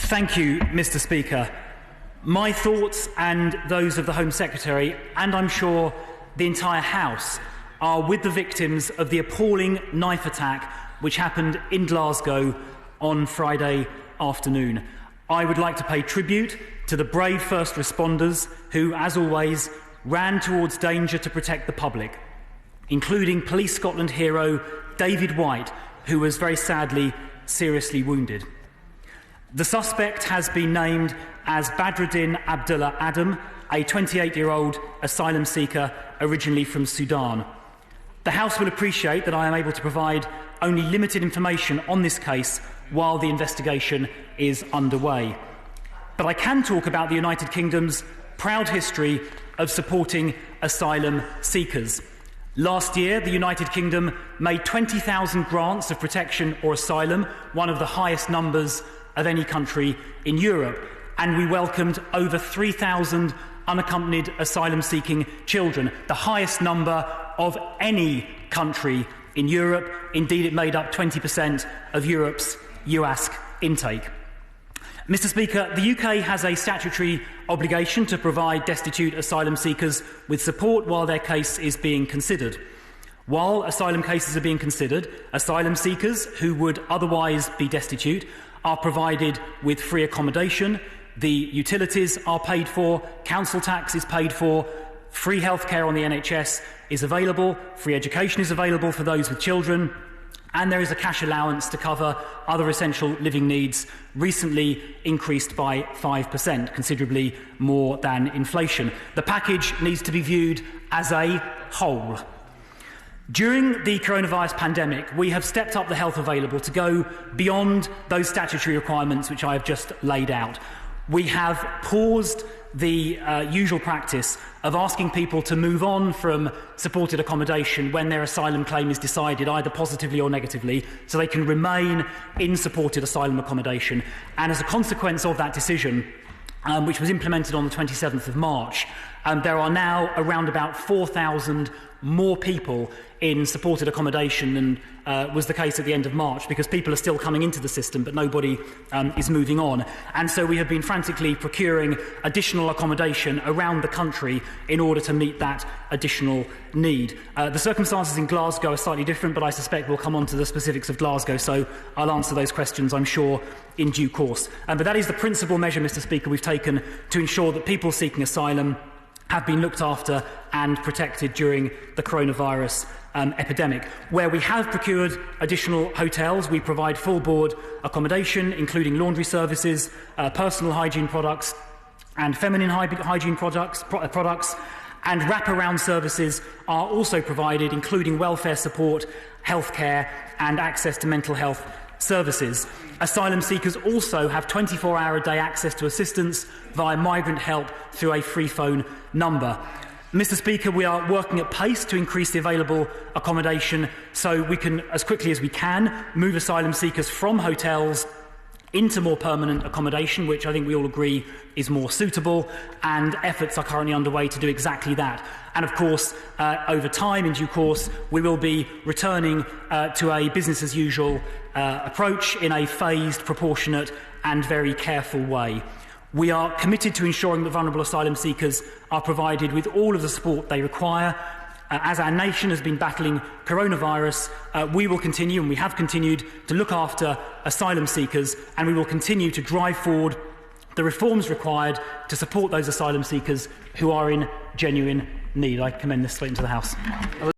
Thank you, Mr. Speaker. My thoughts and those of the Home Secretary, and I'm sure the entire House, are with the victims of the appalling knife attack which happened in Glasgow on Friday afternoon. I would like to pay tribute to the brave first responders who, as always, ran towards danger to protect the public, including Police Scotland hero David White, who was very sadly seriously wounded. The suspect has been named as Badruddin Abdullah Adam, a 28-year-old asylum seeker originally from Sudan. The House will appreciate that I am able to provide only limited information on this case while the investigation is underway. But I can talk about the United Kingdom's proud history of supporting asylum seekers. Last year, the United Kingdom made 20,000 grants of protection or asylum, one of the highest numbers of any country in Europe, and we welcomed over 3,000 unaccompanied asylum-seeking children, the highest number of any country in Europe. Indeed, it made up 20% of Europe's UASC intake. Mr. Speaker, the UK has a statutory obligation to provide destitute asylum seekers with support while their case is being considered. While asylum cases are being considered, asylum seekers who would otherwise be destitute are provided with free accommodation, the utilities are paid for, council tax is paid for, free healthcare on the NHS is available, free education is available for those with children, and there is a cash allowance to cover other essential living needs, recently increased by 5%, considerably more than inflation. The package needs to be viewed as a whole. During the coronavirus pandemic, we have stepped up the help available to go beyond those statutory requirements which I have just laid out. We have paused the usual practice of asking people to move on from supported accommodation when their asylum claim is decided, either positively or negatively, so they can remain in supported asylum accommodation. And as a consequence of that decision, which was implemented on the 27th of March, there are now around about 4,000 more people in supported accommodation than was the case at the end of March, because people are still coming into the system but nobody is moving on. And so we have been frantically procuring additional accommodation around the country in order to meet that additional need. The circumstances in Glasgow are slightly different, but I suspect we'll come on to the specifics of Glasgow, so I'll answer those questions, I'm sure, in due course. But that is the principal measure, Mr. Speaker, we've taken to ensure that people seeking asylum have been looked after and protected during the coronavirus epidemic. Where we have procured additional hotels, we provide full board accommodation, including laundry services, personal hygiene products and feminine hygiene products, and wraparound services are also provided, including welfare support, healthcare and access to mental health services. Asylum seekers also have 24-hour-a-day access to assistance via migrant help through a free phone number. Mr. Speaker, we are working at pace to increase the available accommodation so we can, as quickly as we can, move asylum seekers from hotels into more permanent accommodation, which I think we all agree is more suitable, and efforts are currently underway to do exactly that. And of course, over time, in due course, we will be returning to a business-as-usual approach in a phased, proportionate and very careful way. We are committed to ensuring that vulnerable asylum seekers are provided with all of the support they require. As our nation has been battling coronavirus, we will continue, and we have continued, to look after asylum seekers, and we will continue to drive forward the reforms required to support those asylum seekers who are in genuine need. I commend this straight into the House.